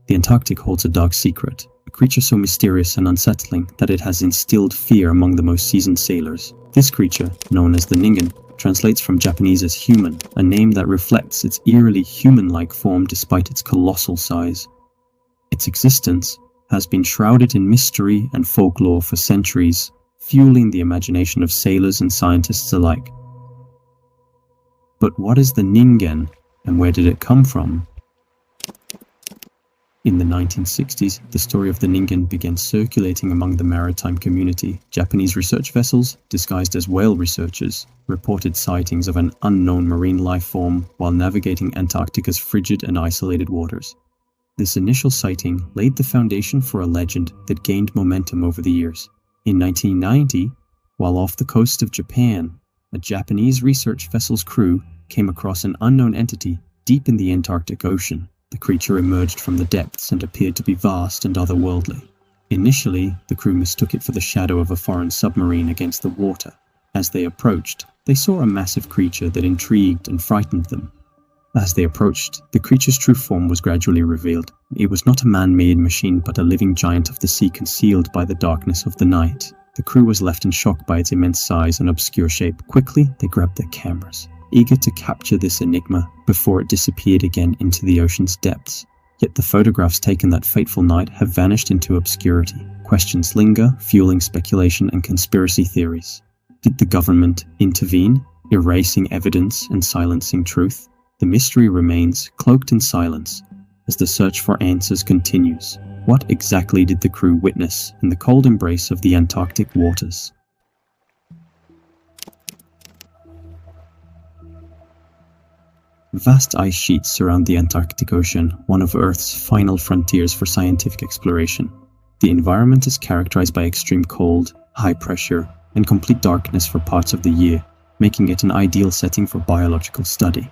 The Antarctic holds a dark secret, a creature so mysterious and unsettling that it has instilled fear among the most seasoned sailors. This creature, known as the Ningen, translates from Japanese as human, a name that reflects its eerily human-like form despite its colossal size. Its existence has been shrouded in mystery and folklore for centuries, fueling the imagination of sailors and scientists alike. But what is the Ningen, and where did it come from? In the 1960s, the story of the Ningen began circulating among the maritime community. Japanese research vessels, disguised as whale researchers, reported sightings of an unknown marine life form while navigating Antarctica's frigid and isolated waters. This initial sighting laid the foundation for a legend that gained momentum over the years. In 1990, while off the coast of Japan, a Japanese research vessel's crew came across an unknown entity deep in the Antarctic Ocean. The creature emerged from the depths and appeared to be vast and otherworldly. Initially, the crew mistook it for the shadow of a foreign submarine against the water. As they approached, they saw a massive creature that intrigued and frightened them. As they approached, the creature's true form was gradually revealed. It was not a man-made machine, but a living giant of the sea concealed by the darkness of the night. The crew was left in shock by its immense size and obscure shape. Quickly, they grabbed their cameras, eager to capture this enigma before it disappeared again into the ocean's depths. Yet the photographs taken that fateful night have vanished into obscurity. Questions linger, fueling speculation and conspiracy theories. Did the government intervene, erasing evidence and silencing truth? The mystery remains, cloaked in silence, as the search for answers continues. What exactly did the crew witness in the cold embrace of the Antarctic waters? Vast ice sheets surround the Antarctic Ocean, one of Earth's final frontiers for scientific exploration. The environment is characterized by extreme cold, high pressure, and complete darkness for parts of the year, making it an ideal setting for biological study.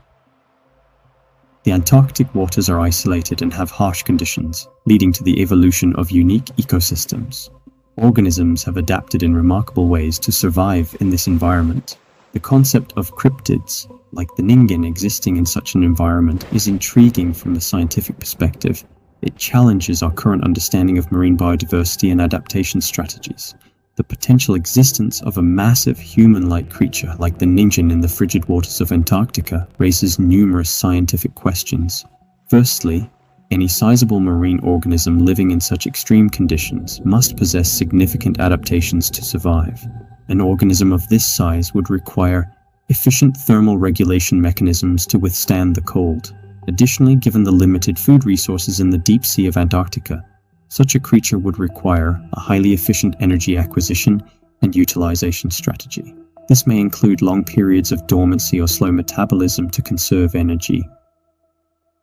The Antarctic waters are isolated and have harsh conditions, leading to the evolution of unique ecosystems. Organisms have adapted in remarkable ways to survive in this environment. The concept of cryptids, like the Ningen existing in such an environment, is intriguing from a scientific perspective. It challenges our current understanding of marine biodiversity and adaptation strategies. The potential existence of a massive human-like creature like the Ningen in the frigid waters of Antarctica raises numerous scientific questions. Firstly, any sizable marine organism living in such extreme conditions must possess significant adaptations to survive. An organism of this size would require efficient thermal regulation mechanisms to withstand the cold. Additionally, given the limited food resources in the deep sea of Antarctica, such a creature would require a highly efficient energy acquisition and utilization strategy. This may include long periods of dormancy or slow metabolism to conserve energy.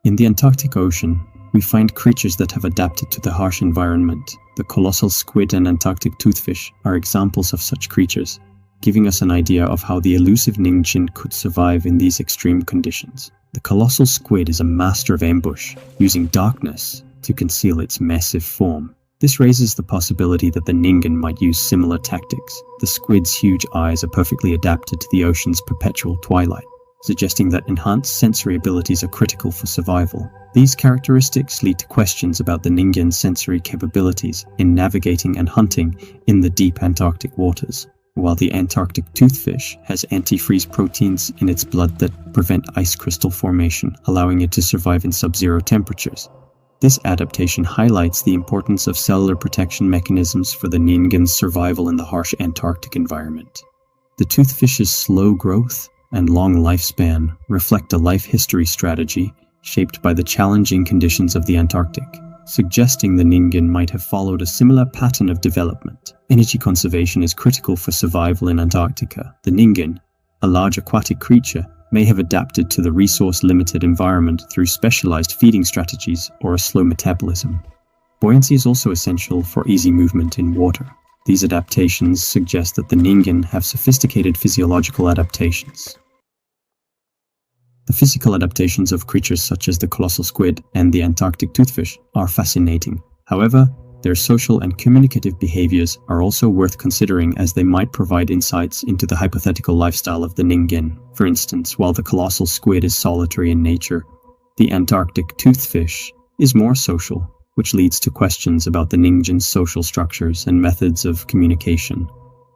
In the Antarctic Ocean, we find creatures that have adapted to the harsh environment. The colossal squid and Antarctic toothfish are examples of such creatures, giving us an idea of how the elusive Ningen could survive in these extreme conditions. The colossal squid is a master of ambush, using darkness to conceal its massive form. This raises the possibility that the Ningen might use similar tactics. The squid's huge eyes are perfectly adapted to the ocean's perpetual twilight, suggesting that enhanced sensory abilities are critical for survival. These characteristics lead to questions about the Ningen's sensory capabilities in navigating and hunting in the deep Antarctic waters. While the Antarctic toothfish has antifreeze proteins in its blood that prevent ice crystal formation, allowing it to survive in sub-zero temperatures. This adaptation highlights the importance of cellular protection mechanisms for the Ningen's survival in the harsh Antarctic environment. The toothfish's slow growth and long lifespan reflect a life history strategy shaped by the challenging conditions of the Antarctic, suggesting the Ningen might have followed a similar pattern of development. Energy conservation is critical for survival in Antarctica. The Ningen, a large aquatic creature, may have adapted to the resource-limited environment through specialized feeding strategies or a slow metabolism. Buoyancy is also essential for easy movement in water. These adaptations suggest that the Ningen have sophisticated physiological adaptations. The physical adaptations of creatures such as the colossal squid and the Antarctic toothfish are fascinating. However, their social and communicative behaviors are also worth considering, as they might provide insights into the hypothetical lifestyle of the Ningen. For instance, while the colossal squid is solitary in nature, the Antarctic toothfish is more social, which leads to questions about the Ningen's social structures and methods of communication.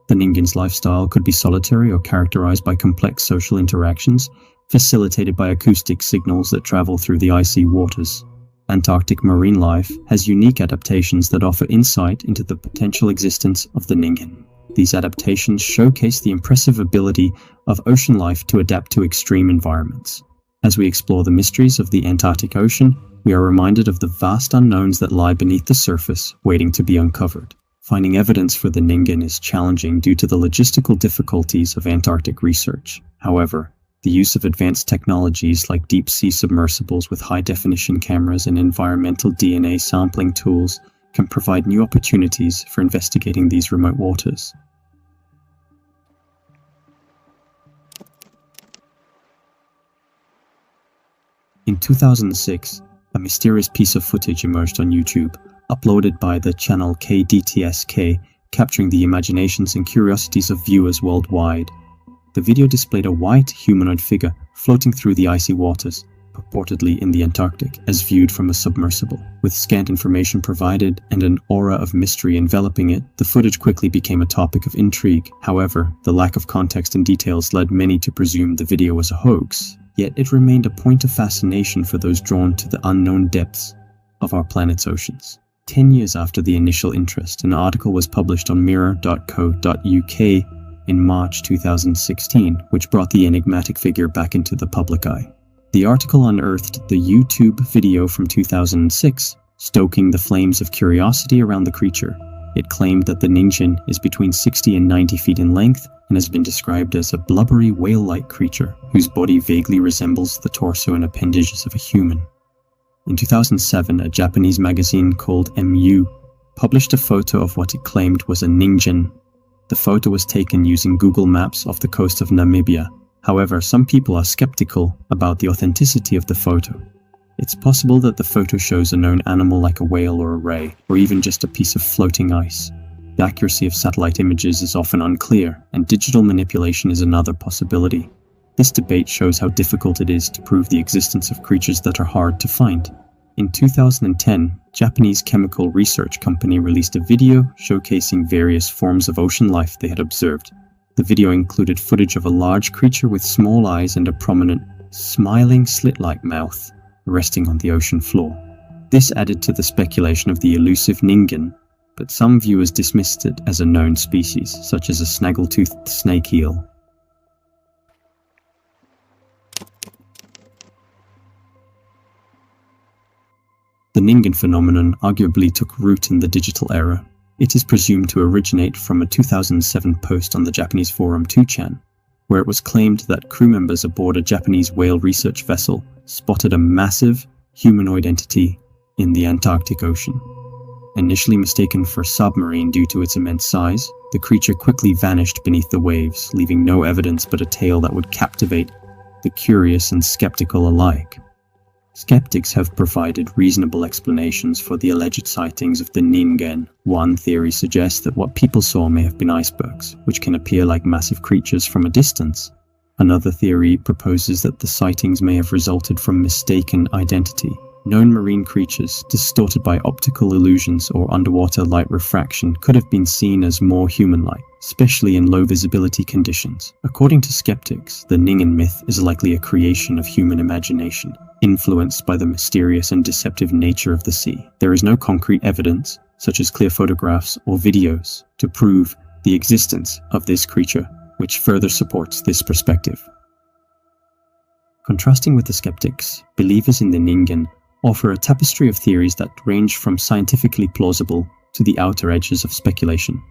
The Ningen's lifestyle could be solitary or characterized by complex social interactions, facilitated by acoustic signals that travel through the icy waters. Antarctic marine life has unique adaptations that offer insight into the potential existence of the Ningen. These adaptations showcase the impressive ability of ocean life to adapt to extreme environments. As we explore the mysteries of the Antarctic Ocean, we are reminded of the vast unknowns that lie beneath the surface, waiting to be uncovered. Finding evidence for the Ningen is challenging due to the logistical difficulties of Antarctic research. However, the use of advanced technologies like deep-sea submersibles with high-definition cameras and environmental DNA sampling tools can provide new opportunities for investigating these remote waters. In 2006, a mysterious piece of footage emerged on YouTube, uploaded by the channel KDTSK, capturing the imaginations and curiosities of viewers worldwide. The video displayed a white humanoid figure floating through the icy waters, purportedly in the Antarctic, as viewed from a submersible. With scant information provided and an aura of mystery enveloping it, the footage quickly became a topic of intrigue. However, the lack of context and details led many to presume the video was a hoax, yet it remained a point of fascination for those drawn to the unknown depths of our planet's oceans. 10 years after the initial interest, an article was published on mirror.co.uk in March 2016, which brought the enigmatic figure back into the public eye. The article unearthed the YouTube video from 2006, stoking the flames of curiosity around the creature. It claimed that the Ningen is between 60 and 90 feet in length and has been described as a blubbery whale-like creature whose body vaguely resembles the torso and appendages of a human. In 2007, a Japanese magazine called MU published a photo of what it claimed was a Ningen. The photo was taken using Google Maps off the coast of Namibia. However, some people are skeptical about the authenticity of the photo. It's possible that the photo shows a known animal like a whale or a ray, or even just a piece of floating ice. The accuracy of satellite images is often unclear, and digital manipulation is another possibility. This debate shows how difficult it is to prove the existence of creatures that are hard to find. In 2010, Japanese chemical research company released a video showcasing various forms of ocean life they had observed. The video included footage of a large creature with small eyes and a prominent, smiling slit-like mouth resting on the ocean floor. This added to the speculation of the elusive Ningen, but some viewers dismissed it as a known species, such as a snaggle-toothed snake eel. The Ningen phenomenon arguably took root in the digital era. It is presumed to originate from a 2007 post on the Japanese forum 2chan, where it was claimed that crew members aboard a Japanese whale research vessel spotted a massive humanoid entity in the Antarctic Ocean. Initially mistaken for a submarine due to its immense size, the creature quickly vanished beneath the waves, leaving no evidence but a tale that would captivate the curious and skeptical alike. Skeptics have provided reasonable explanations for the alleged sightings of the Ningen. One theory suggests that what people saw may have been icebergs, which can appear like massive creatures from a distance. Another theory proposes that the sightings may have resulted from mistaken identity. Known marine creatures, distorted by optical illusions or underwater light refraction, could have been seen as more human-like, especially in low visibility conditions. According to skeptics, the Ningen myth is likely a creation of human imagination, influenced by the mysterious and deceptive nature of the sea. There is no concrete evidence, such as clear photographs or videos, to prove the existence of this creature, which further supports this perspective. Contrasting with the skeptics, believers in the Ningen offer a tapestry of theories that range from scientifically plausible to the outer edges of speculation.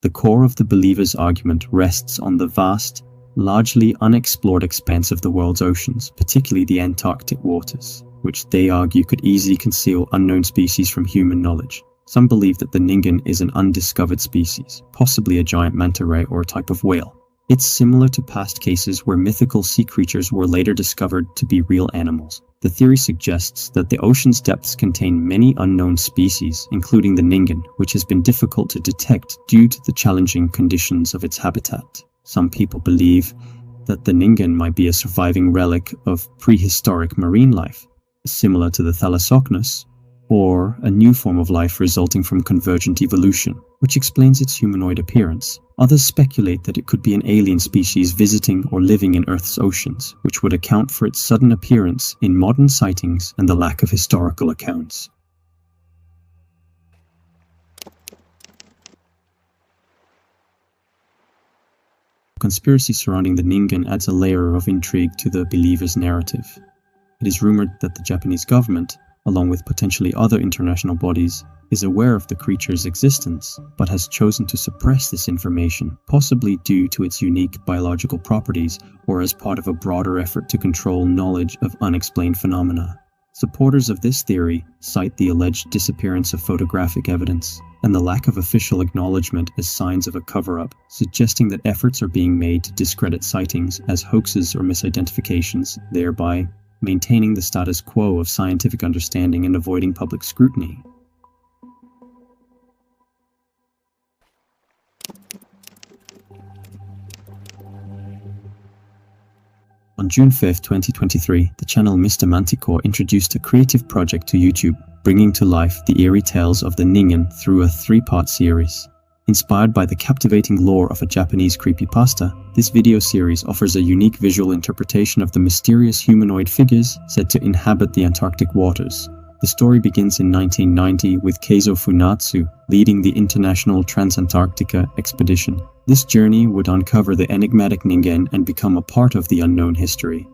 The core of the believers' argument rests on the vast, largely unexplored expanse of the world's oceans, particularly the Antarctic waters, which they argue could easily conceal unknown species from human knowledge. Some believe that the Ningen is an undiscovered species, possibly a giant manta ray or a type of whale. It's similar to past cases where mythical sea creatures were later discovered to be real animals. The theory suggests that the ocean's depths contain many unknown species, including the Ningen, which has been difficult to detect due to the challenging conditions of its habitat. Some people believe that the Ningen might be a surviving relic of prehistoric marine life, similar to the Thalassophobia or a new form of life resulting from convergent evolution, which explains its humanoid appearance. Others speculate that it could be an alien species visiting or living in Earth's oceans, which would account for its sudden appearance in modern sightings and the lack of historical accounts. Conspiracy surrounding the Ningen adds a layer of intrigue to the believer's narrative. It is rumored that the Japanese government, along with potentially other international bodies, is aware of the creature's existence, but has chosen to suppress this information, possibly due to its unique biological properties or as part of a broader effort to control knowledge of unexplained phenomena. Supporters of this theory cite the alleged disappearance of photographic evidence and the lack of official acknowledgement as signs of a cover-up, suggesting that efforts are being made to discredit sightings as hoaxes or misidentifications, thereby maintaining the status quo of scientific understanding and avoiding public scrutiny. On June 5, 2023, the channel Mr. Manticore introduced a creative project to YouTube, bringing to life the eerie tales of the Ningen through a 3-part series. Inspired by the captivating lore of a Japanese creepypasta, this video series offers a unique visual interpretation of the mysterious humanoid figures said to inhabit the Antarctic waters. The story begins in 1990 with Keizo Funatsu leading the International Transantarctica expedition. This journey would uncover the enigmatic Ningen and become a part of the unknown history.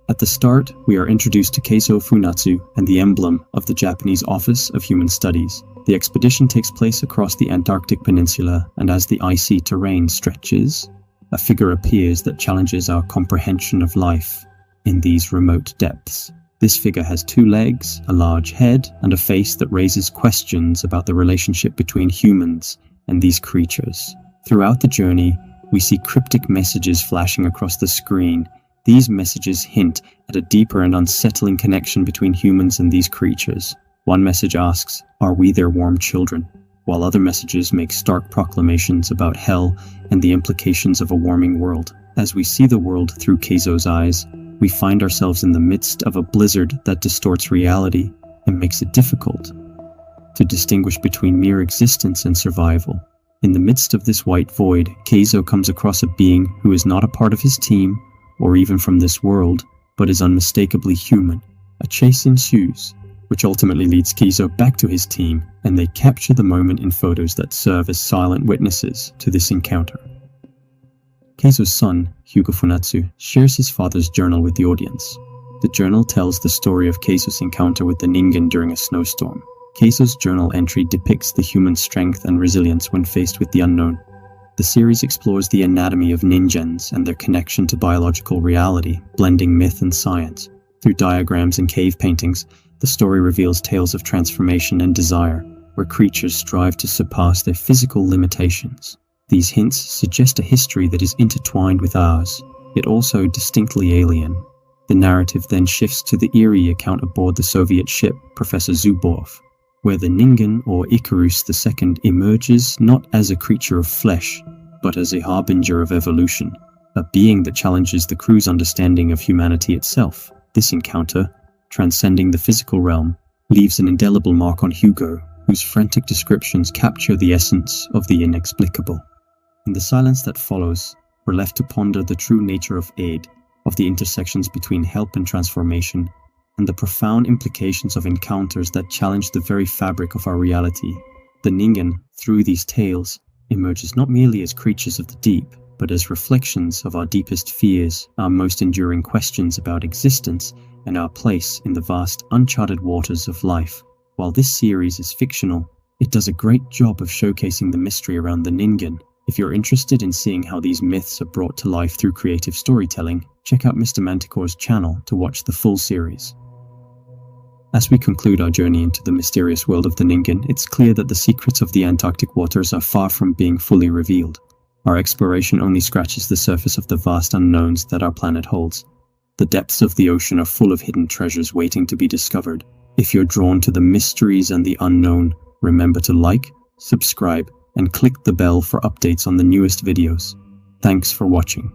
At the start, we are introduced to Keizo Funatsu and the emblem of the Japanese Office of Human Studies. The expedition takes place across the Antarctic Peninsula, and as the icy terrain stretches, a figure appears that challenges our comprehension of life in these remote depths. This figure has 2 legs, a large head, and a face that raises questions about the relationship between humans and these creatures. Throughout the journey, we see cryptic messages flashing across the screen. These messages hint at a deeper and unsettling connection between humans and these creatures. One message asks, "Are we their warm children?" while other messages make stark proclamations about hell and the implications of a warming world. As we see the world through Keizo's eyes, we find ourselves in the midst of a blizzard that distorts reality and makes it difficult to distinguish between mere existence and survival. In the midst of this white void, Keizo comes across a being who is not a part of his team or even from this world, but is unmistakably human. A chase ensues, which ultimately leads Keizo back to his team, and they capture the moment in photos that serve as silent witnesses to this encounter. Keizo's son, Hyuga Funatsu, shares his father's journal with the audience. The journal tells the story of Keizo's encounter with the Ningen during a snowstorm. Keizo's journal entry depicts the human strength and resilience when faced with the unknown. The series explores the anatomy of ningens and their connection to biological reality, blending myth and science. Through diagrams and cave paintings, the story reveals tales of transformation and desire, where creatures strive to surpass their physical limitations. These hints suggest a history that is intertwined with ours, yet also distinctly alien. The narrative then shifts to the eerie account aboard the Soviet ship Professor Zubov, where the Ningen, or Icarus II, emerges not as a creature of flesh, but as a harbinger of evolution, a being that challenges the crew's understanding of humanity itself. This encounter, transcending the physical realm, leaves an indelible mark on Hugo, whose frantic descriptions capture the essence of the inexplicable. In the silence that follows, we're left to ponder the true nature of aid, of the intersections between help and transformation, and the profound implications of encounters that challenge the very fabric of our reality. The Ningen, through these tales, emerges not merely as creatures of the deep, but as reflections of our deepest fears, our most enduring questions about existence, and our place in the vast, uncharted waters of life. While this series is fictional, it does a great job of showcasing the mystery around the Ningen. If you're interested in seeing how these myths are brought to life through creative storytelling, check out Mr. Manticore's channel to watch the full series. As we conclude our journey into the mysterious world of the Ningen, it's clear that the secrets of the Antarctic waters are far from being fully revealed. Our exploration only scratches the surface of the vast unknowns that our planet holds. The depths of the ocean are full of hidden treasures waiting to be discovered. If you're drawn to the mysteries and the unknown, remember to like, subscribe, and click the bell for updates on the newest videos. Thanks for watching.